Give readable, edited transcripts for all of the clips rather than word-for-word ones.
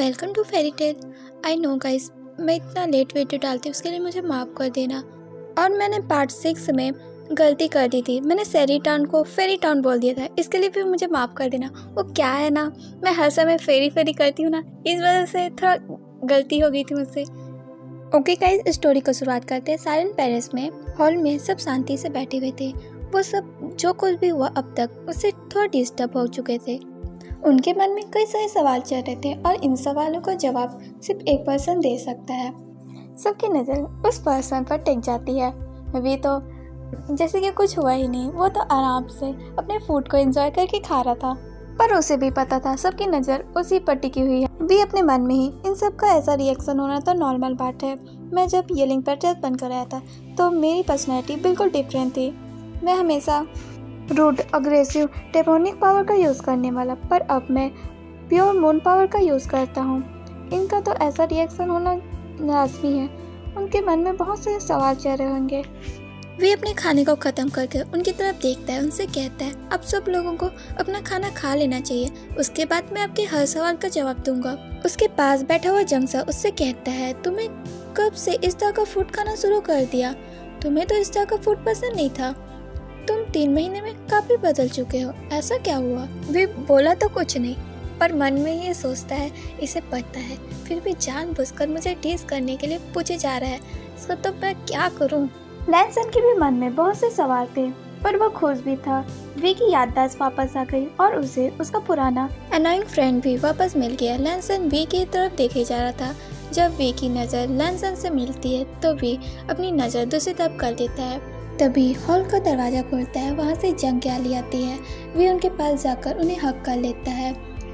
Welcome to fairy tale. I know guys, मैं इतना late video डालती हूँ उसके लिए मुझे माफ़ कर देना। और मैंने पार्ट 6 में गलती कर दी थी, मैंने सैरी टाउन को फेरी टाउन बोल दिया था, इसके लिए भी मुझे माफ़ कर देना। वो क्या है ना, मैं हर समय फेरी फेरी करती हूँ ना, इस वजह से थोड़ा गलती हो गई थी मुझसे। ओके गाइस, स्टोरी को शुरुआत करते हैं। साइलेंट पेरिस में हॉल में सब शांति से बैठे हुए थे। वो सब जो कुछ भी हुआ अब तक उससे थोड़ा डिस्टर्ब हो चुके थे। उनके मन में कई सारे सवाल चल रहे थे और इन सवालों का जवाब सिर्फ एक पर्सन दे सकता है। सबकी नज़र उस पर्सन पर टिक जाती है। वी तो जैसे कि कुछ हुआ ही नहीं, वो तो आराम से अपने फूड को एंजॉय करके खा रहा था, पर उसे भी पता था सबकी नज़र उसी पर टिकी हुई है। वी अपने मन में ही इन सब का ऐसा रिएक्शन होना तो नॉर्मल बात है। मैं जब येलिंग पर टेस्ट बंद कर आया था तो मेरी पर्सनैलिटी बिल्कुल डिफरेंट थी। मैं हमेशा रूड, अग्रेसिव, डेमोनिक पावर का यूज़ करने वाला, पर अब मैं प्योर मून पावर का यूज़ करता हूँ। इनका तो ऐसा रिएक्शन होना लाजमी है। उनके मन में बहुत से सवाल चल रहे होंगे। वे अपने खाने को ख़त्म करके उनकी तरफ देखता है, उनसे कहता है अब सब लोगों को अपना खाना खा लेना चाहिए, उसके बाद मैं आपके हर सवाल का जवाब दूंगा। उसके पास बैठा हुआ जंगसा उससे कहता है तुम्हें कब से इस तरह का फूड खाना शुरू कर दिया? तुम्हें तो इस तरह का फूड पसंद नहीं था। तुम 3 महीने में काफी बदल चुके हो, ऐसा क्या हुआ? वे बोला तो कुछ नहीं, पर मन में ये सोचता है इसे पता है, फिर भी जानबूझकर मुझे टीज करने के लिए पूछे जा रहा है, इसको तो मैं क्या करूं? लैंसन के भी मन में बहुत से सवाल थे, पर वो खुश भी था। वी की याददाश्त वापस आ गई और उसे उसका पुराना अनोइंग फ्रेंड भी वापस मिल गया। लैंसन वी की तरफ देखे जा रहा था। जब वी की नज़र लैंसन से मिलती है तो वी अपनी नज़र दूसरी तरफ कर देता है। तभी हॉल का दरवाजा खुलता है, वहाँ से जंग याली आती है। वे उनके पास जाकर उन्हें हक कर लेता है।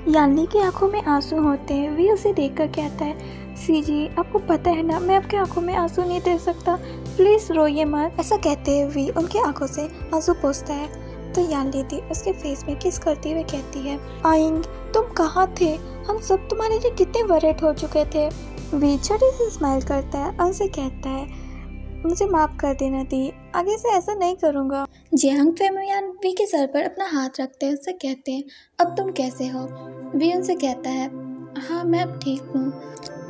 याली की आंखों में आंसू होते हैं। वे उसे देखकर कहता है सीजी, आपको पता है ना मैं आपके आंखों में आंसू नहीं दे सकता, प्लीज रोइए मत। ऐसा कहते हुए वी उनके आंखों से आंसू पोंछता है तो याली दी उसके फेस में किस करते हुए कहती है आइंग, तुम कहाँ थे? हम सब तुम्हारे लिए कितने वरीड हो चुके थे। वी छोटी सी स्माइल करता है और उसे कहता है मुझे माफ़ कर देना दी, आगे से ऐसा नहीं करूँगा। जियांग फेमियान वी के सर पर अपना हाथ रखते हैं, उससे कहते हैं अब तुम कैसे हो? वी उनसे कहता है हाँ मैं अब ठीक हूँ।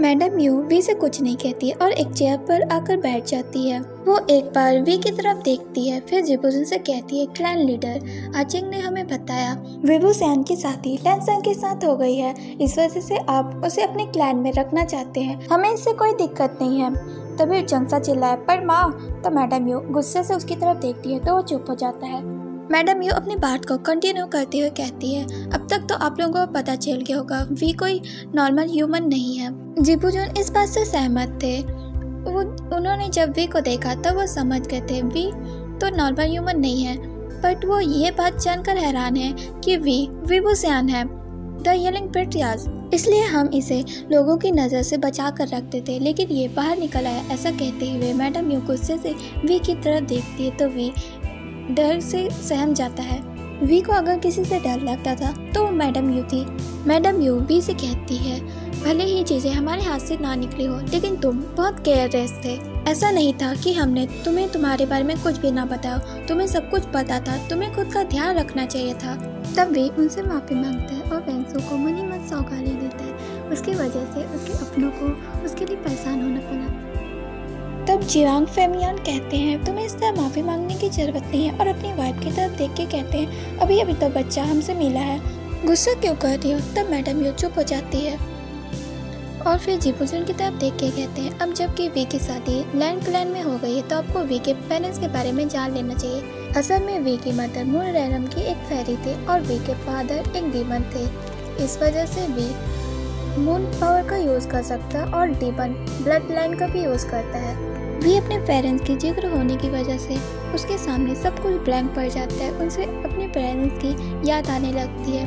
मैडम यू वी से कुछ नहीं कहती और एक चेयर पर आकर बैठ जाती है। वो एक बार वी की तरफ देखती है, फिर जिबुजन से कहती है क्लैन लीडर आचिंग ने हमें बताया विबुसैन की शादी लैंसन के साथ हो गई है, इस वजह से आप उसे अपने क्लैन में रखना चाहते हैं। हमें इससे कोई दिक्कत नहीं है। तभी जंगसा चिल्लाए पर माँ, तो मैडम यू गुस्से से उसकी तरफ देखती है तो वो चुप हो जाता है। मैडम यू अपनी बात को कंटिन्यू करते हुए कहती है अब तक तो आप लोगों को पता चल गया होगा वी कोई नॉर्मल ह्यूमन नहीं है। जिबुजन इस बात से सहमत थे। उन्होंने जब वी को देखा तब वो समझ गए थे वी तो नॉर्मल ह्यूमन नहीं है, बट वो ये बात जानकर हैरान है कि वी विबुसैन है, द येलिंग प्रिटियाज, इसलिए हम इसे लोगों की नज़र से बचा कर रखते थे, लेकिन ये बाहर निकल आया। ऐसा कहते हुए मैडम यू गुस्से से वी की तरफ देखती है तो वी डर से सहम जाता है। वी को अगर किसी से डर लगता था तो वो मैडम यू थी। मैडम यू वी से कहती है भले ही चीज़ें हमारे हाथ से ना निकली हो, लेकिन तुम बहुत केयरलेस थे। ऐसा नहीं था कि हमने तुम्हें तुम्हारे बारे में कुछ भी ना बताया, तुम्हें सब कुछ पता था, तुम्हें खुद का ध्यान रखना चाहिए था। तब वे उनसे माफ़ी मांगता है और वेंसो को मनी मत सौगाली देता है। उसकी वजह से उसके अपनों को उसके लिए परेशान होना पड़ा। तब जियांग फेमियान कहते हैं तुम्हें इस तरह माफ़ी मांगने की ज़रूरत नहीं है, और अपनी वाइफ की तरफ देख के कहते हैं अभी अभी तो बच्चा हमसे मिला है, गुस्सा क्यों कर रही हो? तब मैडम यू चुप हो जाती है और फिर जिबुजन की तरफ देख के कहते हैं अब जबकि वी की शादी लैंड क्लैन में हो गई है तो आपको वी के पेरेंट्स के बारे में जान लेना चाहिए। असल में वी की मदर मून रैनम की एक फेरी थे और वी के फादर एक डीमन थे। इस वजह से वी मून पावर का यूज़ कर सकता है और डीमन ब्लड लाइन का भी यूज़ करता है। वी अपने पेरेंट्स की जिक्र होने की वजह से उसके सामने सब कुछ ब्लैंक पड़ जाता है। उनसे अपने पेरेंट्स की याद आने लगती है,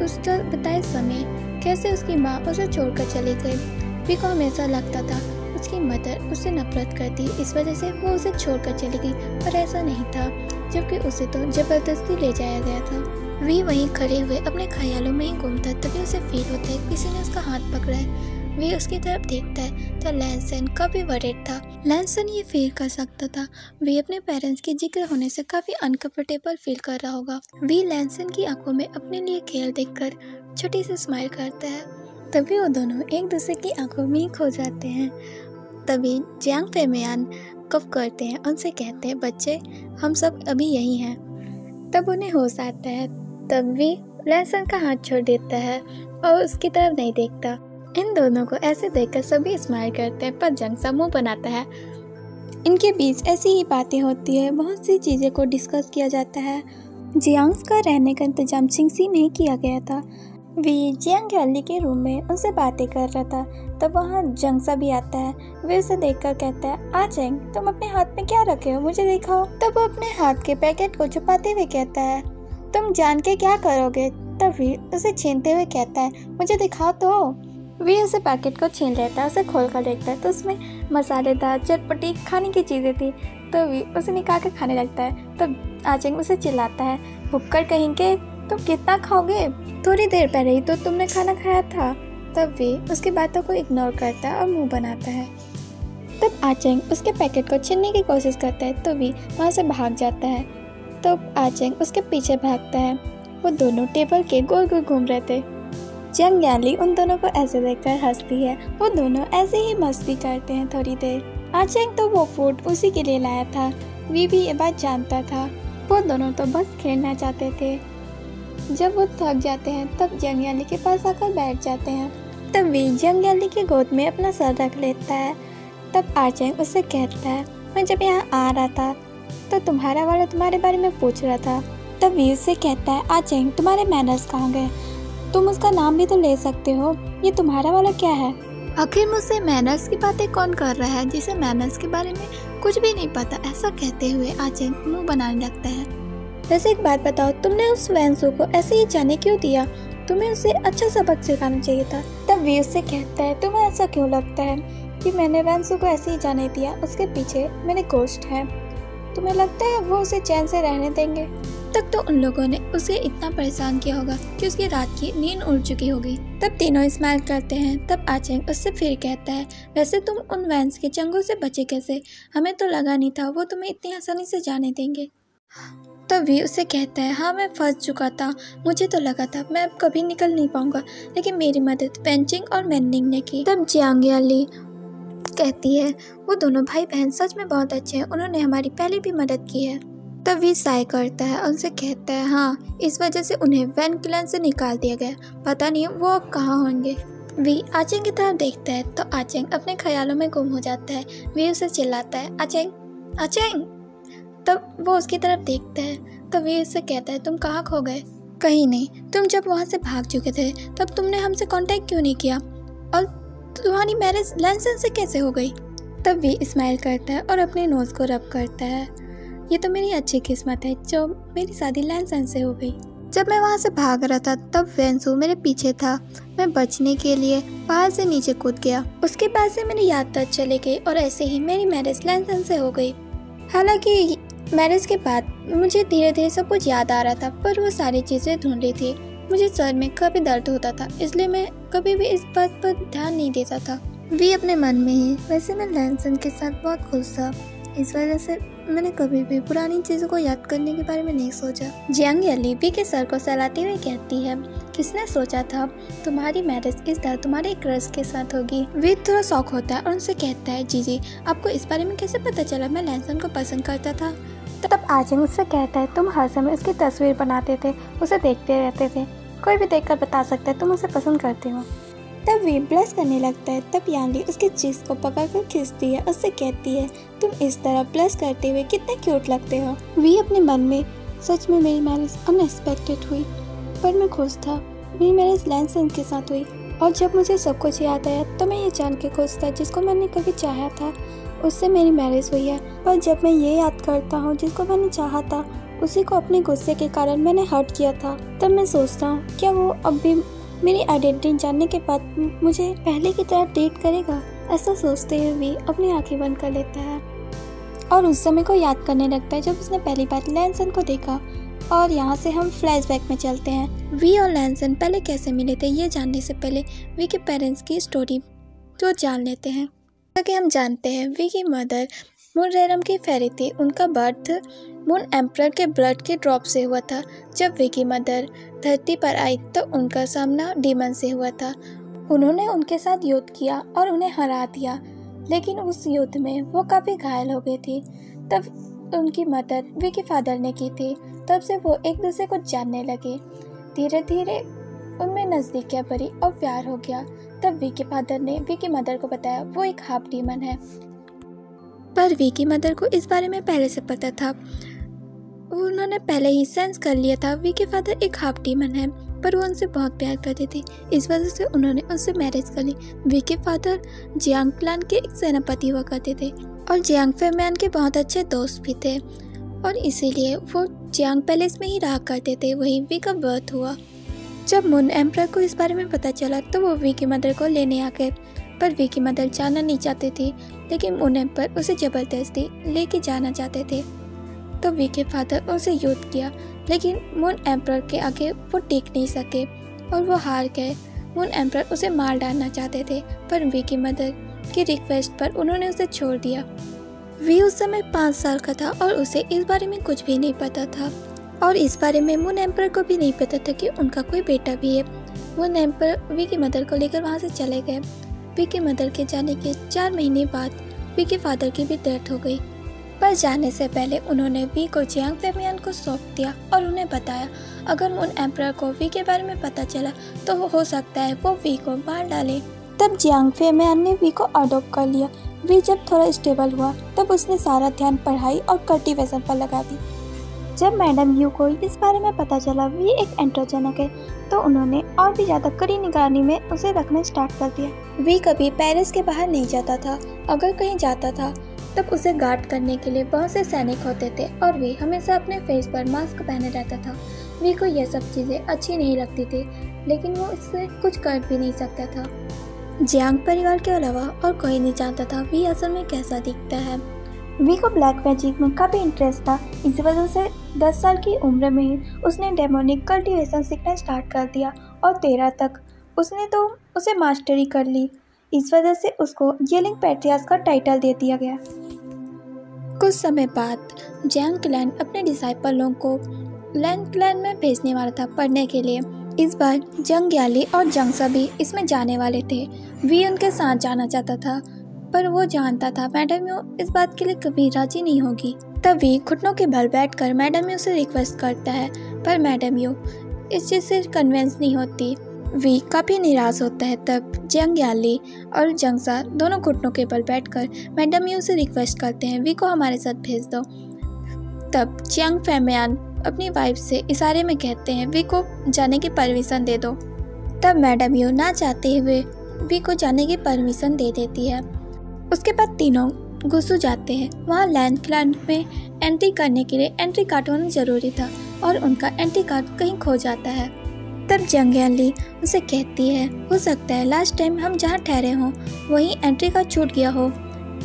उसका बताए समय कैसे उसकी माँ उसे छोड़कर चली गई। वी को हमेशा लगता था उसकी मदर उससे नफरत करती, इस वजह से वो उसे छोड़कर चली गई, पर ऐसा नहीं था, जबकि उसे तो जबरदस्ती ले जाया गया था। वी वहीं खड़े हुए अपने ख्यालों में ही घूमता, तभी उसे फील होता है किसी ने उसका हाथ पकड़ा है। वी उसकी तरफ देखता है तो लैंसन काफ़ी वरीड था। लैंसन ये फील कर सकता था वी अपने पेरेंट्स के जिक्र होने से काफ़ी अनकंफर्टेबल फील कर रहा होगा। वी लैंसन की आंखों में अपने लिए खेल देखकर छोटी सी स्माइल करता है तभी वो दोनों एक दूसरे की आंखों में ही खो जाते हैं। तभी जियांग फेमियान कफ करते हैं, उनसे कहते हैं बच्चे हम सब अभी यही हैं। तब उन्हें होश आता है। तब भी लैसन का हाथ छोड़ देता है और उसकी तरफ नहीं देखता। इन दोनों को ऐसे देखकर सभी स्माइल करते हैं, पर जंग सा मुंह बनाता है। इनके बीच ऐसी ही बातें होती है, बहुत सी चीज़ें को डिस्कस किया जाता है। जियांग का रहने का इंतजाम चिंगसी में ही किया गया था। वी जियांग गैली के रूम में उनसे बातें कर रहा था। तब वहाँ जंगसा भी आता है। वे उसे देखकर कहता है आ जंग, तुम अपने हाथ में क्या रखे हो, मुझे दिखाओ। तब वो अपने हाथ के पैकेट को छुपाते हुए कहता है तुम जान के क्या करोगे। तब वी उसे छीनते हुए कहता है मुझे दिखाओ तो। वी उसे पैकेट को छीन लेता है, उसे खोल कर देखता है तो उसमें मसालेदार चटपटी खाने की चीज़ें थी। तो वी उसे निकाल कर खाने लगता है। तब आचेंग उसे चिल्लाता है भुक्कड़ कहेंगे, तुम कितना खाओगे, थोड़ी देर पहले ही तो तुमने खाना खाया था। तब वे उसकी बातों को इग्नोर करता है और मुंह बनाता है। तब आचेंग उसके पैकेट को छीनने की कोशिश करता है तो वे वहाँ से भाग जाता है। तब आचेंग उसके पीछे भागता है। वो दोनों टेबल के गोल गोल घूम रहे थे। जियांग गैली उन दोनों को ऐसे देखकर हंसती है। वो दोनों ऐसे ही मस्ती करते हैं थोड़ी देर। आचेंग तो वो फूड उसी के लिए लाया था। वी भी ये बात जानता था। वो दोनों तो बस खेलना चाहते थे। जब वो थक जाते हैं तब जियांग गैली के पास आकर बैठ जाते हैं। तब वी जियांग गैली की गोद में अपना सर रख लेता है। तब आचेंग उससे कहता है मैं जब यहाँ आ रहा था तो तुम्हारा वाला तुम्हारे बारे में पूछ रहा था। तब वी उससे कहता है आचेंग तुम्हारे मैनर्स कहाँ गए, तुम उसका नाम भी तो ले सकते हो, ये तुम्हारा वाला क्या है। आखिर मुझसे मैनर्स की बातें कौन कर रहा है जिसे मैनर्स के बारे में कुछ भी नहीं पता। ऐसा कहते हुए आचेंग मुंह बनाने लगता है। वैसे एक बात बताओ, तुमने उस वैंसू को ऐसे ही जाने क्यों दिया, तुम्हें उसे अच्छा सबक सिखाना चाहिए था। तब वी उससे कहता है तुम्हें ऐसा क्यों लगता है कि मैंने वैंसू को ऐसे ही जाने दिया, उसके पीछे मेरे गोश्त है, तुम्हें लगता है वो उसे चैन से रहने देंगे। तब तो उन लोगों ने उसे इतना परेशान किया होगा कि उसकी रात की नींद उड़ चुकी होगी। तब तीनों स्माइल करते हैं। तब आचेंग उससे फिर कहता है वैसे तुम उन वैंस के चंगों से बचे कैसे, हमें तो लगा नहीं था वो तुम्हें इतनी आसानी से जाने देंगे। तब वी उससे कहता है हाँ मैं फंस चुका था, मुझे तो लगा था मैं अब कभी निकल नहीं पाऊंगा, लेकिन मेरी मदद वेंचिंग और मैनिंग ने की। तब जियांग गैली कहती है वो दोनों भाई बहन सच में बहुत अच्छे हैं, उन्होंने हमारी पहले भी मदद की है। तब वी साय करता है और उनसे कहता है हाँ इस वजह से उन्हें वैन क्लैन से निकाल दिया गया, पता नहीं वो अब कहाँ होंगे। वी आचेंग की तरफ देखता है तो आचेंग अपने ख्यालों में गुम हो जाता है। वी उसे चिल्लाता है आचेंग आचेंग। तब वो उसकी तरफ देखता है तो वी उससे कहता है तुम कहाँ खो गए। कहीं नहीं, तुम जब वहाँ से भाग चुके थे तब तुमने हमसे कांटेक्ट क्यों नहीं किया, और तुम्हारी मैरिज लैंसन से कैसे हो गई। तब वी स्माइल करता है और अपने नोज को रब करता है, ये तो मेरी अच्छी किस्मत है जो मेरी शादी लैंसन से हो गई। जब मैं वहाँ से भाग रहा था तब वैंसू मेरे पीछे था, मैं बचने के लिए पहाड़ से नीचे कूद गया, उसके बाद से मेरी याददाश्त चले गई और ऐसे ही मेरी मैरिज लैंसन से हो गई। हालांकि मैरिज के बाद मुझे धीरे धीरे सब कुछ याद आ रहा था, पर वो सारी चीज़ें ढूंढ रही थी। मुझे सर में काफ़ी दर्द होता था, इसलिए मैं कभी भी इस बात पर ध्यान नहीं देता था। वी अपने मन में ही वैसे मैं लैंसन के साथ बहुत खुश था, इस वजह से मैंने कभी भी पुरानी चीज़ों को याद करने के बारे में नहीं सोचा। जियांग गैली वी के सर को सहलाते हुए कहती है किसने सोचा था तुम्हारी मैरिज इस तरह तुम्हारे क्रश के साथ होगी। वी थोड़ा शौक होता है और उनसे कहता है जीजी आपको इस बारे में कैसे पता चला मैं लैंसन को पसंद करता था। तब आचेंग उससे कहता है तुम हर समय उसकी तस्वीर बनाते थे, उसे देखते रहते थे, कोई भी देखकर बता सकता है तुम उसे पसंद करते हो। तब वी ब्लश करने लगता है। तब यांगली उसके चीज को पकड़कर खींचती है, उससे कहती है तुम इस तरह ब्लश करते हुए कितने क्यूट लगते हो। वी अपने मन में सच में मेरी मैरिज अनएक्सपेक्टेड हुई, पर मैं खुश था। मेरी मैरिज लैंसन के साथ हुई और जब मुझे सब कुछ याद आया तो मैं ये जान के खुश था जिसको मैंने कभी चाहा था उससे मेरी मैरिज हुई है। पर जब मैं ये याद करता हूँ जिसको मैंने चाहा था उसी को अपने गुस्से के कारण मैंने हर्ट किया था, तब मैं सोचता हूँ क्या वो अब भी मेरी आइडेंटिटी जानने के बाद मुझे पहले की तरह ट्रीट करेगा। ऐसा सोचते हुए भी अपनी आंखें बंद कर लेता है और उस समय को याद करने लगता है जब उसने पहली बार लैंसन को देखा। और यहाँ से हम फ्लैशबैक में चलते हैं। वी और लैंसन पहले कैसे मिले थे ये जानने से पहले वी के पेरेंट्स की स्टोरी तो जान लेते हैं। जैसा कि हम जानते हैं वी की मदर मून रेरम की फेरी थी। उनका बर्थ मून एम्परर के ब्लड के ड्रॉप से हुआ था। जब वी की मदर धरती पर आई तो उनका सामना डीमन से हुआ था। उन्होंने उनके साथ युद्ध किया और उन्हें हरा दिया, लेकिन उस युद्ध में वो काफ़ी घायल हो गई थी। तब उनकी मदद वी के फादर ने की थी। तब से वो एक दूसरे को जानने लगे। धीरे धीरे उनमें नज़दीकियाँ बढ़ी और प्यार हो गया। तब वी के फादर ने वी की मदर को बताया वो एक हाफ डीमन है, पर वी की मदर को इस बारे में पहले से पता था। उन्होंने पहले ही सेंस कर लिया था वी के फादर एक हाफ डीमन है, पर वो उनसे बहुत प्यार करती थी। इस वजह से उन्होंने उनसे मैरिज कर ली। वी के फादर जियांग क्लैन के एक सेनापति हुआ करते थे और जियांग फैमिली के बहुत अच्छे दोस्त भी थे, और इसीलिए वो जियांग पैलेस में ही रहा करते थे। वहीं वी का बर्थ हुआ। जब मून एम्परर को इस बारे में पता चला तो वो वी की मदर को लेने आ गए, पर वी की मदर जाना नहीं चाहती थी, लेकिन मून एम्परर उसे ज़बरदस्ती लेके जाना चाहते थे। तो वी के फादर उनसे युद्ध किया, लेकिन मून एम्परर के आगे वो टिक नहीं सके और वो हार गए। मून एम्परर उसे मार डालना चाहते थे, पर वी की मदर की रिक्वेस्ट पर उन्होंने उसे छोड़ दिया। वी उस समय 5 साल का था और उसे इस बारे में कुछ भी नहीं पता था, और इस बारे में मून एम्परर को भी नहीं पता था कि उनका कोई बेटा भी है। मून एम्परर वी की मदर को लेकर वहाँ से चले गए। वी की मदर के जाने के 4 महीने बाद वी के फादर की भी डेथ हो गई, पर जाने से पहले उन्होंने वी को जियांग फैमियान को सौंप दिया और उन्हें बताया अगर मून एम्परर को वी के बारे में पता चला तो हो सकता है वो वी को मार डाले। तब जियांग फैमियान ने वी को अडॉप्ट कर लिया। वी जब थोड़ा स्टेबल हुआ तब उसने सारा ध्यान पढ़ाई और कल्टीवेशन पर लगा दी। जब मैडम यू को इस बारे में पता चला वी एक एंड्रोजनक है, तो उन्होंने और भी ज़्यादा कड़ी निगरानी में उसे रखना स्टार्ट कर दिया। वी कभी पेरिस के बाहर नहीं जाता था। अगर कहीं जाता था तब उसे गार्ड करने के लिए बहुत से सैनिक होते थे, और वी हमेशा अपने फेस पर मास्क पहने रहता था। वी को यह सब चीज़ें अच्छी नहीं लगती थी, लेकिन वो इससे कुछ कर भी नहीं सकता था। जियांग परिवार के अलावा और कोई नहीं जानता था वी असल में कैसा दिखता है। वी को ब्लैक मैजिक में काफ़ी इंटरेस्ट था। इस वजह से 10 साल की उम्र में ही उसने डेमोनिक कल्टीवेशन सीखना स्टार्ट कर दिया, और 13 तक उसने तो उसे मास्टरी कर ली। इस वजह से उसको येलिंग पैट्रियार्च का टाइटल दे दिया गया। कुछ समय बाद जियांग क्लैन अपने डिसाइपलों को लैंग क्लैन में भेजने वाला था पढ़ने के लिए। इस बार जंग याली और जंगसा भी इसमें जाने वाले थे। वी उनके साथ जाना चाहता था, पर वो जानता था मैडम यू इस बात के लिए कभी राजी नहीं होगी। तब वी घुटनों के बल बैठकर मैडम यू से रिक्वेस्ट करता है, पर मैडम यू इस चीज़ से कन्विंस नहीं होती। वी काफ़ी निराश होता है। तब जंग याली और जंगसा दोनों घुटनों के बल बैठकर मैडम यू से रिक्वेस्ट करते हैं वी को हमारे साथ भेज दो। तब जियांग फैमियान अपनी वाइफ से इशारे में कहते हैं वी को जाने की परमिशन दे दो। तब मैडम यू ना चाहते हुए वी को जाने की परमिशन दे देती है। उसके बाद तीनों गुस्सू जाते हैं। वहाँ लैंड क्लैन में एंट्री करने के लिए एंट्री कार्ड होना जरूरी था, और उनका एंट्री कार्ड कहीं खो जाता है। तब जंग याली उसे कहती है हो सकता है लास्ट टाइम हम जहाँ ठहरे हों वहीं एंट्री कार्ड छूट गया हो।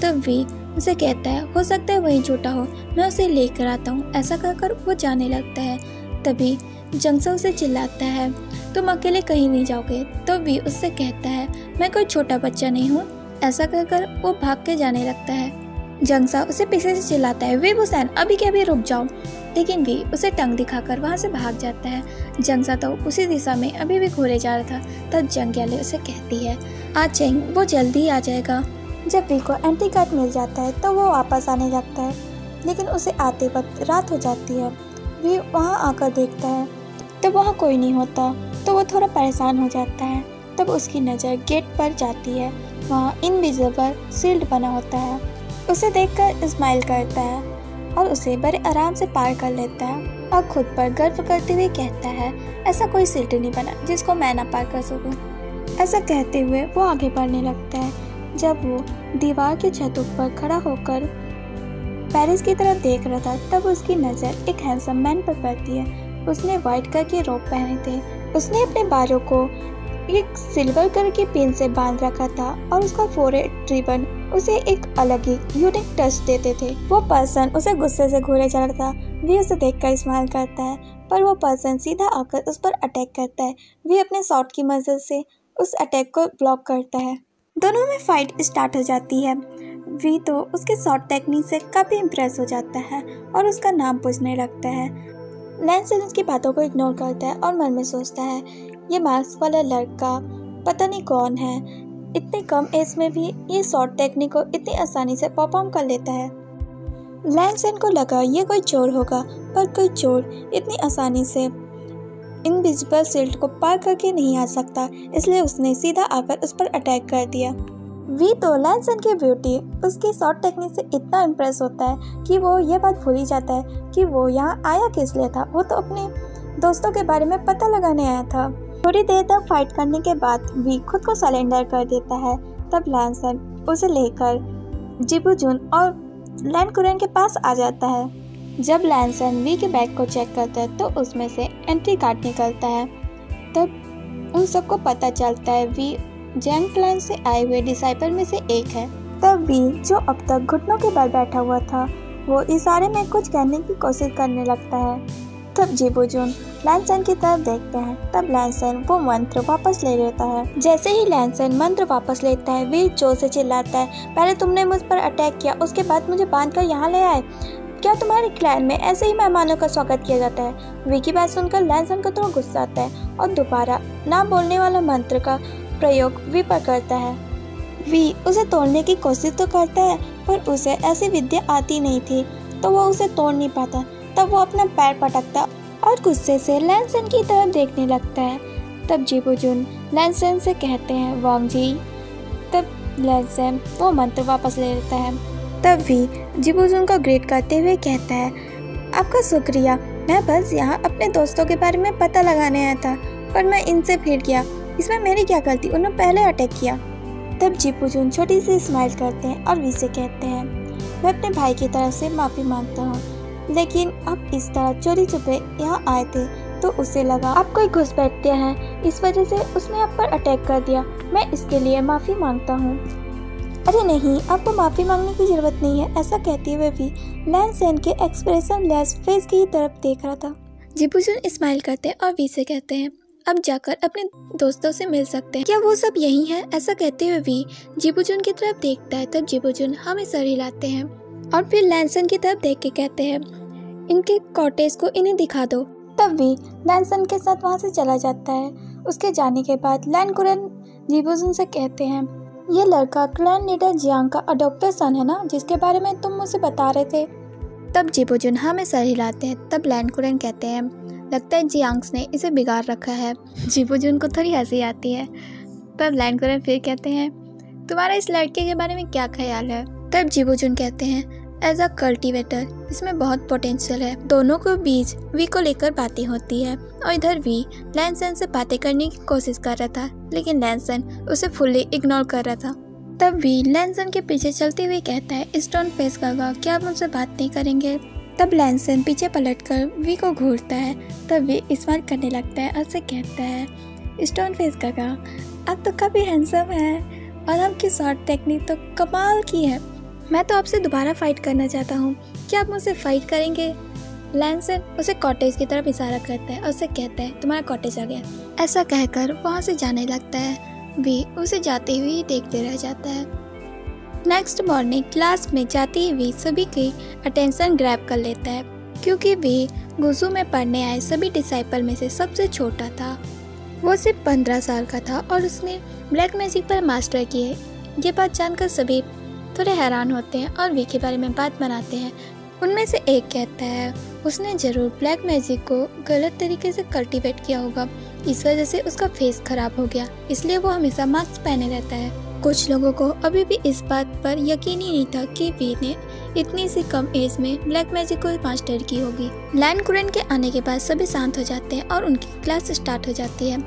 तब वी उसे कहता है हो सकता है वहीं छूटा हो, मैं उसे लेकर आता हूँ। ऐसा कहकर वो जाने लगता है। तभी जंगसा उसे चिल्लाता है तुम अकेले कहीं नहीं जाओगे। तो वी उससे कहता है मैं कोई छोटा बच्चा नहीं हूँ। ऐसा कहकर वो भाग के जाने लगता है। जंगसा उसे पीछे से चिल्लाता है वी बुसैन अभी के अभी रुक जाओ, लेकिन वी उसे टंग दिखाकर वहाँ से भाग जाता है। जंगसा तो उसी दिशा में अभी भी घूरे जा रहा था। तब जंग याली उसे कहती है आ चेंग वो जल्दी ही आ जाएगा। जब वी को एंट्री कार्ड मिल जाता है तो वो वापस आने लगता है, लेकिन उसे आते वक्त रात हो जाती है। वी वहाँ आकर देखता है तो वहाँ कोई नहीं होता, तो वो थोड़ा परेशान हो जाता है। तब उसकी नज़र गेट पर जाती है। वहाँ इनविजिबल शील्ड बना होता है। उसे देखकर स्माइल करता है और उसे बड़े आराम से पार कर लेता है, और खुद पर गर्व करते हुए कहता है ऐसा कोई शील्ड नहीं बना जिसको मैं ना पार कर सकूं। ऐसा कहते हुए वो आगे बढ़ने लगता है। जब वो दीवार की छत पर खड़ा होकर पेरिस की तरफ देख रहा था तब उसकी नज़र एक हैंडसम मैन पर पड़ती है। उसने व्हाइट कलर के रोब पहने थे। उसने अपने बालों को एक सिल्वर कलर की पिन से बांध रखा था, और उसका फोरहेड रिबन उसे एक अलग ही यूनिक टच देते थे। वो पर्सन उसे गुस्से से घूरे जा रहा था। वी उसे देखकर स्माइल करता है, पर वो पर्सन सीधा आकर उस पर अटैक करता है। वी अपने शॉट की मदद से उस अटैक को ब्लॉक करता है। दोनों में फाइट स्टार्ट हो जाती है। वी तो उसके शॉट टेक्निक से काफ़ी इम्प्रेस हो जाता है और उसका नाम पूछने लगता है। लैंसन उसकी बातों को इग्नोर करता है और मन में सोचता है ये मास्क वाला लड़का पता नहीं कौन है, इतने कम एज में भी ये शॉर्ट टेक्निक को इतनी आसानी से परफॉर्म कर लेता है। लैनसन को लगा ये कोई चोर होगा, पर कोई चोर इतनी आसानी से इनविजिबल शील्ड को पार करके नहीं आ सकता, इसलिए उसने सीधा आकर उस पर अटैक कर दिया। वी तो लैनसन की ब्यूटी, उसकी शॉर्ट टेक्निक से इतना इम्प्रेस होता है कि वो ये बात भूल ही जाता है कि वो यहाँ आया किस लिए था। वो तो अपने दोस्तों के बारे में पता लगाने आया था। थोड़ी देर तक फाइट करने के बाद वी खुद को सरेंडर कर देता है। तब लैनसन उसे लेकर जिबुजुन और लैन कुरेन के पास आ जाता है। जब लैनसन वी के बैग को चेक करता है तो उसमें से एंट्री कार्ड निकलता है। तब उन सबको पता चलता है वी जैंग क्लैन से आए हुए डिसाइपल में से एक है। तब वी, जो अब तक घुटनों के बल बैठा हुआ था, वो इशारे में कुछ कहने की कोशिश करने लगता है। तब जिबुजुन लैनसन की तरफ देखते हैं। तब लैनसन वो मंत्र वापस ले लेता है। जैसे ही लैनसन मंत्र वापस लेता है, वी जोर से चिल्लाता है, पहले तुमने मुझ पर अटैक किया, उसके बाद मुझे बांधकर यहाँ ले आए। क्या तुम्हारे क्लैन में ऐसे ही मेहमानों का स्वागत किया जाता है? वी की बात सुनकर लैनसन को थोड़ा गुस्सा आता है और दोबारा ना बोलने वाला मंत्र का प्रयोग वी पर करता है। वी उसे तोड़ने की कोशिश तो करता है, पर उसे ऐसी विद्या आती नहीं थी, तो वो उसे तोड़ नहीं पाता। तब वो अपना पैर पटकता और गुस्से से लैनसन की तरफ देखने लगता है। तब जिबुजुन लैनसन से कहते हैं, वांग जी। तब लैनसन वो मंत्र वापस ले लेता है। तब वी जिबुजुन को ग्रेट करते हुए कहता है, आपका शुक्रिया, मैं बस यहाँ अपने दोस्तों के बारे में पता लगाने आया था, पर मैं इनसे भिड़ गया, इसमें मेरी क्या गलती, उन्होंने पहले अटैक किया। तब जिबुजुन छोटी सी स्माइल करते हैं और वी से कहते हैं, मैं अपने भाई की तरफ से माफ़ी मांगता हूँ, लेकिन अब इस तरह चोरी छुपे यहाँ आए थे तो उसे लगा आप कोई घुसपैठिया हैं, इस वजह से उसने आप पर अटैक कर दिया। मैं इसके लिए माफ़ी मांगता हूँ। अरे नहीं, आपको माफ़ी मांगने की ज़रूरत नहीं है, ऐसा कहते हुए भी लैनसन के एक्सप्रेशन लेस फेस की तरफ देख रहा था। जिबुजुन स्माइल करते हैं और वी से कहते हैं, अब जाकर अपने दोस्तों से मिल सकते हैं, क्या वो सब यही है? ऐसा कहते हुए वी जिबुजुन की तरफ देखता है। तब जिबुजुन हमें सर हिलाते हैं और फिर लैनसन की तरफ देख के कहते हैं, इनके कॉटेज को इन्हें दिखा दो। तब वी लैनसन के साथ वहाँ से चला जाता है। उसके जाने के बाद लैन कुरेन जिबुजुन से कहते हैं, ये लड़का क्लैन लीडर जियांग का अडॉप्टेड सन है ना, जिसके बारे में तुम मुझे बता रहे थे। तब जिबुजुन हमें सर हिलाते हैं। तब लैन कुरेन कहते हैं, लगता है जियांग्स ने इसे बिगाड़ रखा है। जिबुजुन को थोड़ी हंसी आती है। तब लैन कुरेन फिर कहते हैं, तुम्हारा इस लड़के के बारे में क्या ख्याल है? तब जिबुजुन कहते हैं, एज अ कल्टिवेटर इसमें बहुत पोटेंशियल है। दोनों को बीच वी को लेकर बातें होती है और इधर वी लैनसन से बातें करने की कोशिश कर रहा था, लेकिन लैनसन उसे फुल्ली इग्नोर कर रहा था। तब वी लैनसन के पीछे चलते हुए कहता है, स्टोन फेस काका, क्या आप मुझसे बात नहीं करेंगे? तब लैनसन पीछे पलटकर वी को घूरता है। तब वी स्माइल करने लगता है और उसे कहता है, स्टोन फेस काका, आप तो काफ़ी हैंडसम हैं और आपकी शॉर्ट टेक्निक तो कमाल की है। मैं तो आपसे दोबारा फाइट करना चाहता हूँ, क्या आप मुझसे फाइट करेंगे? लैनसन उसे कॉटेज की तरफ इशारा करता है और उसे कहता है, तुम्हारा कॉटेज आ गया। ऐसा कहकर वहाँ से जाने लगता है। वी उसे जाते हुए ही देखते रह जाता है। नेक्स्ट मॉर्निंग क्लास में जाते ही वी सभी की अटेंशन ग्रैब कर लेता है, क्योंकि वी गुजू में पढ़ने आए सभी डिसाइपल में से सबसे छोटा था। वो सिर्फ 15 साल का था और उसने ब्लैक मैजिक पर मास्टर किए। ये बात जानकर सभी थोड़े हैरान होते हैं और वी के बारे में बात बनाते हैं। उनमें से एक कहता है, उसने ज़रूर ब्लैक मैजिक को गलत तरीके से कल्टीवेट किया होगा, इस वजह से उसका फेस खराब हो गया, इसलिए वो हमेशा मास्क पहने रहता है। कुछ लोगों को अभी भी इस बात पर यकीन ही नहीं था कि वी ने इतनी सी कम एज में ब्लैक मैजिक को मास्टर की होगी। लैन कुरेन के आने के बाद सभी शांत हो जाते हैं और उनकी क्लास स्टार्ट हो जाती है।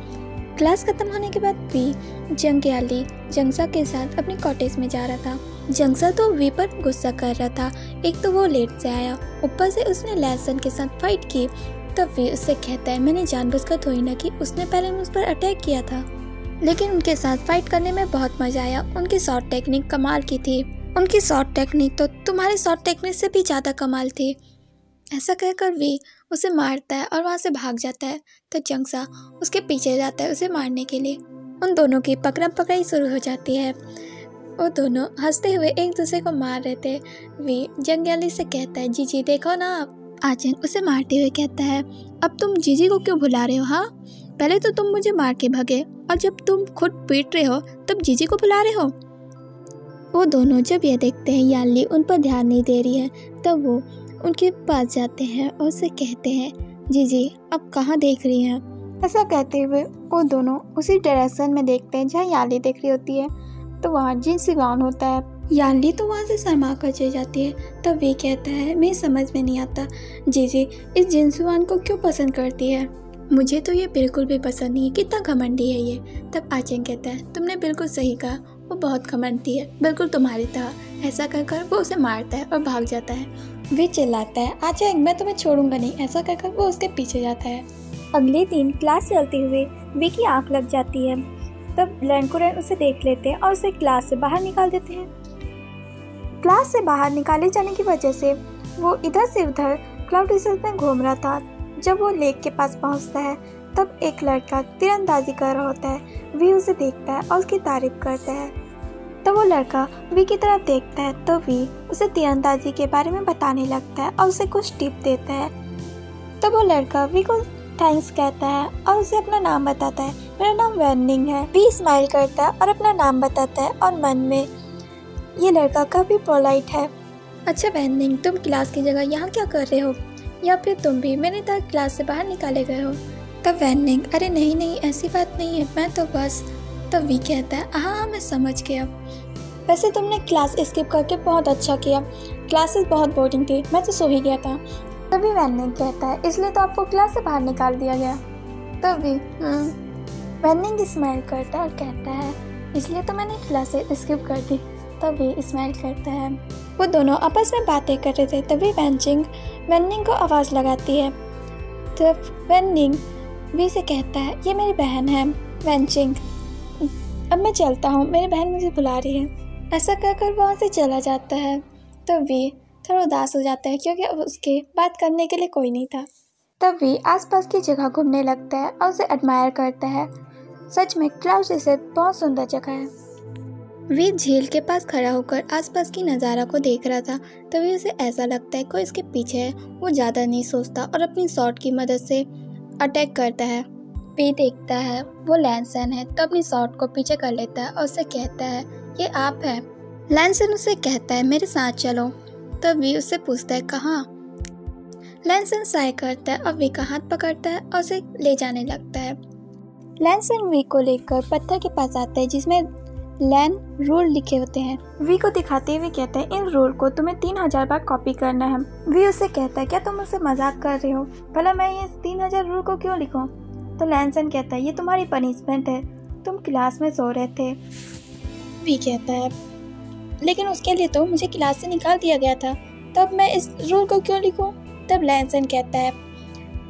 क्लास खत्म होने के बाद वी जंग्याली जंगसा के साथ अपनी कॉटेज में जा रहा था। जंगसा तो वी पर गुस्सा कर रहा था, एक तो वो लेट से आया, ऊपर से उसने लैनसन के साथ फाइट की। तब वी उससे कहता है, मैंने जानबूझकर थोड़ी ना की, उसने पहले मुझ पर अटैक किया था, लेकिन उनके साथ फाइट करने में बहुत मजा आया। उनकी शॉर्ट टेक्निक कमाल की थी। उनकी शॉर्ट टेक्निक तो तुम्हारी शॉर्ट टेक्निक से भी ज़्यादा कमाल थी। ऐसा कहकर वी उसे मारता है और वहाँ से भाग जाता है। तो जंगसा उसके पीछे जाता है उसे मारने के लिए। उन दोनों की पकड़म पकड़ाई शुरू हो जाती है। वो दोनों हंसते हुए एक दूसरे को मार रहे थे। वी जंग्याली से कहता है, जीजी देखो ना। आजन उसे मारते हुए कहता है, अब तुम जीजी को क्यों भुला रहे हो? हाँ, पहले तो तुम मुझे मार के भागे और जब तुम खुद पीट रहे हो तब जीजी को बुला रहे हो। वो दोनों जब यह देखते हैं यानली उन पर ध्यान नहीं दे रही है, तब वो उनके पास जाते हैं और उसे कहते हैं, जीजी अब कहाँ देख रही हैं? ऐसा कहते हुए वो दोनों उसी डायरेक्शन में देखते हैं जहाँ यानली देख रही होती है। तो वहाँ जिन्सी गाउन होता है। यानली तो वहाँ से शर्मा कर चली जाती है। तब वे कहता है, मेरी समझ में नहीं आता जीजी इस जिन्सी गाउन को क्यों पसंद करती है, मुझे तो ये बिल्कुल भी पसंद नहीं है, कितना घमंडी है ये। तब आचेंग कहता है, तुमने बिल्कुल सही कहा, वो बहुत घमंडी है, बिल्कुल तुम्हारी तरह। ऐसा कर वो उसे मारता है और भाग जाता है। वे चिल्लाता है, आचेंग मैं तुम्हें छोड़ूंगा नहीं। ऐसा कर वो उसके पीछे जाता है। अगले दिन क्लास चलते हुए वी की आँख लग जाती है। तब लैंकुरन उसे देख लेते हैं और उसे क्लास से बाहर निकाल देते हैं। क्लास से बाहर निकाले जाने की वजह से वो इधर से उधर क्लाउड रिसर्च में घूम रहा था। जब वो लेक के पास पहुंचता है तब एक लड़का तीरंदाजी कर रहा होता है। वी उसे देखता है और उसकी तारीफ करता है। तब वो लड़का वी की तरफ देखता है तो वी उसे तीरंदाजी के बारे में बताने लगता है और उसे कुछ टिप देता है। तब वो लड़का वी को थैंक्स कहता है और उसे अपना नाम बताता है, मेरा नाम वैनिंग है। वी स्माइल करता है और अपना नाम बताता है और मन में ये लड़का काफी पोलाइट है। अच्छा वैनिंग, तुम क्लास की जगह यहाँ क्या कर रहे हो, या फिर तुम भी मेरे तरह क्लास से बाहर निकाले गए हो? तब वैनिंग, अरे नहीं ऐसी बात नहीं है, मैं तो बस। तब वी कहता है, हाँ मैं समझ गया, वैसे तुमने क्लास स्किप करके बहुत अच्छा किया, क्लासेस बहुत बोरिंग थी, मैं तो सो ही गया था। तभी वैनिंग कहता है, इसलिए तो आपको क्लास से बाहर निकाल दिया गया। तभी वैनिंग स्माइल करता है और कहता है, इसलिए तो मैंने क्लास स्किप कर दी। तभी स्माइल करता है। वो दोनों आपस में बातें कर रहे थे। तभी वैनिंग को आवाज़ लगाती है। तब वैनिंग वी से कहता है, ये मेरी बहन है वैनचिंग, अब मैं चलता हूँ, मेरी बहन मुझे बुला रही है। ऐसा कहकर वहाँ से चला जाता है। तब वी थोड़ा उदास हो जाता है क्योंकि अब उसके बात करने के लिए कोई नहीं था। तब वी आसपास की जगह घूमने लगता है और उसे एडमायर करता है। सच में क्लाउड जैसे बहुत सुंदर जगह है। वी झील के पास खड़ा होकर आसपास की नज़ारा को देख रहा था। तभी उसे ऐसा लगता है कोई इसके पीछे है। वो ज़्यादा नहीं सोचता और अपनी शॉर्ट की मदद से अटैक करता है। वी देखता है वो लैंसन है तो अपनी शॉर्ट को पीछे कर लेता है और उसे कहता है, ये आप है? लैंसन उसे कहता है, मेरे साथ चलो। तब वी उससे पूछता है, कहाँ? लैंसन साय करता है और वी का हाथ पकड़ता है और उसे ले जाने लगता है। लैंसन वी को लेकर पत्थर के पास आता है जिसमें लैंड रूल लिखे होते हैं। वी को दिखाते हुए कहता है, इन रूल को तुम्हें 3000 बार कॉपी करना है। वी उससे कहता है, क्या तुम मुझसे मजाक कर रहे हो? भला मैं ये 3000 रूल को क्यों लिखूं? तो लैंसन कहता है, ये तुम्हारी पनिशमेंट है, तुम क्लास में सो रहे थे। वी कहता है, लेकिन उसके लिए तो मुझे क्लास से निकाल दिया गया था, तब मैं इस रूल को क्यों लिखूं? तब लैंसन कहता है,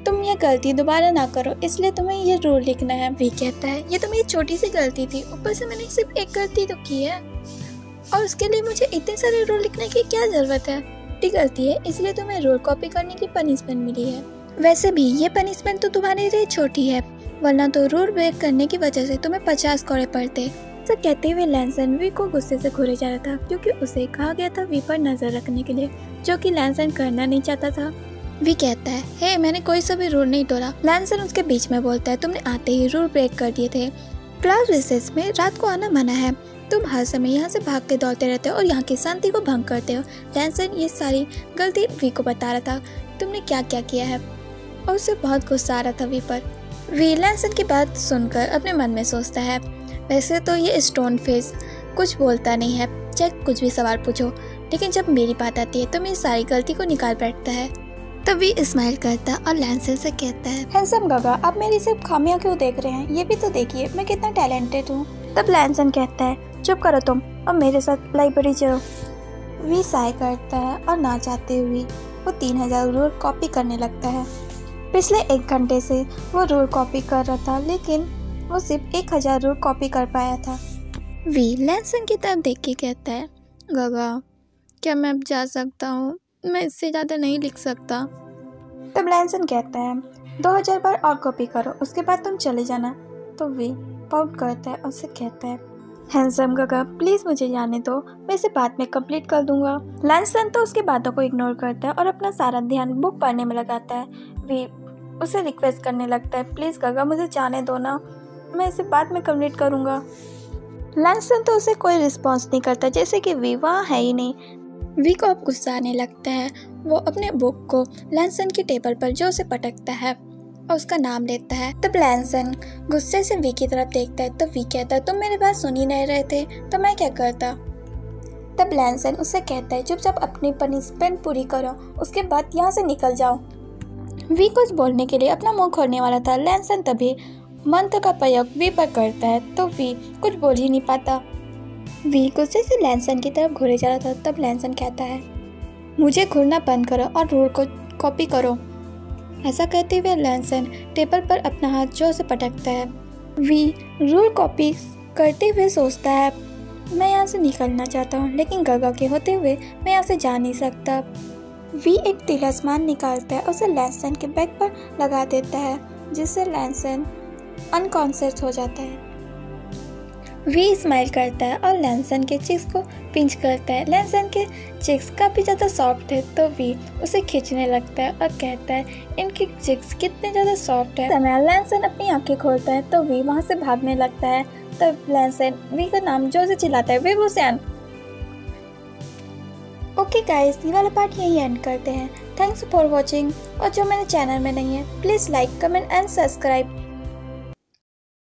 तुम ये गलती दोबारा ना करो, इसलिए तुम्हें ये रूल लिखना है। वी कहता है, ये तो मेरी छोटी सी गलती थी, ऊपर से मैंने सिर्फ एक गलती तो की है और उसके लिए मुझे इतने सारे रूल लिखने की क्या जरूरत है? छोटी गलती है इसलिए तुम्हें रूल कॉपी करने की पनिशमेंट मिली है। वैसे भी ये पनिशमेंट तो तुम्हारे लिए छोटी है, वरना तो रूल ब्रेक करने की वजह से तुम्हें 50 कोड़े पड़ते। ऐसा कहते हुए लैंसन वी को गुस्से से घूरे जा रहा था क्योंकि उसे कहा गया था वी पर नजर रखने के लिए, जो कि लैंसन करना नहीं चाहता था। वी कहता है, हे मैंने कोई सा भी रूल नहीं तोड़ा। लैंसन उसके बीच में बोलता है, तुमने आते ही रूल ब्रेक कर दिए थे। क्लास रिसेस में रात को आना मना है, तुम हर समय यहाँ से भाग के दौड़ते रहते हो और यहाँ की शांति को भंग करते हो। लैंसन ये सारी गलती वी को बता रहा था, तुमने क्या क्या किया है, और उसे बहुत गुस्सा आ रहा था वी पर। वी लैंसन की बात सुनकर अपने मन में सोचता है, वैसे तो ये स्टोन फेस कुछ बोलता नहीं है, चाहे कुछ भी सवाल पूछो, लेकिन जब मेरी बात आती है तो मेरी सारी गलती को निकाल बैठता है। तब वी स्माइल करता और लैंसन से कहता है, हैंडसम गागा, आप मेरी सिर्फ खामियां क्यों देख रहे हैं? ये भी तो देखिए मैं कितना टैलेंटेड हूँ। तब लैंसन कहता है, चुप करो तुम और मेरे साथ लाइब्रेरी चलो। वी साय करता है और ना चाहते हुए वो 3000 रूल कॉपी करने लगता है। पिछले 1 घंटे से वो रूल कॉपी कर रहा था, लेकिन वो सिर्फ 1000 रूल कॉपी कर पाया था। वी लैंसन की तरफ देख के कहता है, गागा क्या मैं अब जा सकता हूँ? मैं इससे ज़्यादा नहीं लिख सकता। तब लैंसन कहता है, 2000 बार और कॉपी करो, उसके बाद तुम चले जाना। तो वी पाउट करता है और उससे कहता है, हैंडसम गागा प्लीज़ मुझे जाने दो, मैं इसे बाद में कंप्लीट कर दूंगा। लैंसन तो उसकी बातों को इग्नोर करता है और अपना सारा ध्यान बुक पढ़ने में लगाता है। वी उसे रिक्वेस्ट करने लगता है, प्लीज़ गगा मुझे जाने दो ना, मैं इसे बाद में कंप्लीट करूँगा। लैंसन तो उसे कोई रिस्पॉन्स नहीं करता, जैसे कि वी वहाँ है ही नहीं। वी को अब गुस्सा आने लगता है। वो अपने बुक को लैंसन की टेबल पर जो उसे पटकता है और उसका नाम लेता है। तब लैंसन गुस्से से वी की तरफ देखता है। तो वी कहता है, तुम मेरी बात सुन ही नहीं रहे थे तो मैं क्या करता। तब लैंसन उससे कहता है, चुपचाप अपनी पनिशमेंट पूरी करो, उसके बाद यहाँ से निकल जाओ। वी कुछ बोलने के लिए अपना मुंह खोलने वाला था। लैंसन तभी मंत्र का प्रयोग वी पर करता है तो वी कुछ बोल ही नहीं पाता। वी गुस्से से लैंसन की तरफ घूरे जा रहा था। तब लैंसन कहता है, मुझे घूरना बंद करो और रूल को कॉपी करो। ऐसा कहते हुए लैंसन टेबल पर अपना हाथ जोर से पटकता है। वी रूल कॉपी करते हुए सोचता है, मैं यहाँ से निकलना चाहता हूँ, लेकिन गगा के होते हुए मैं यहाँ से जा नहीं सकता। वी एक तिलिस्मान निकालता है, उसे लैंसन के बैग पर लगा देता है, जिससे लैंसन अनकॉन्शियस हो जाता है। वी स्माइल करता है और लैंसन के चिक्स को पिंच करता है। लैंसन के चिक्स काफ़ी ज़्यादा सॉफ्ट है तो वी उसे खींचने लगता है और कहता है, इनकी चिक्स कितने ज़्यादा सॉफ्ट है। समय लैंसन अपनी आंखें खोलता है तो वी वहाँ से भागने लगता है। तब लैंसन वी का नाम जोर से चिल्लाता है, विभूषण। ओके गाइस, ये वाला पार्ट यहीं एंड करते हैं। Thanks for watching. और जो मेरे चैनल में नहीं है, please like, comment and subscribe.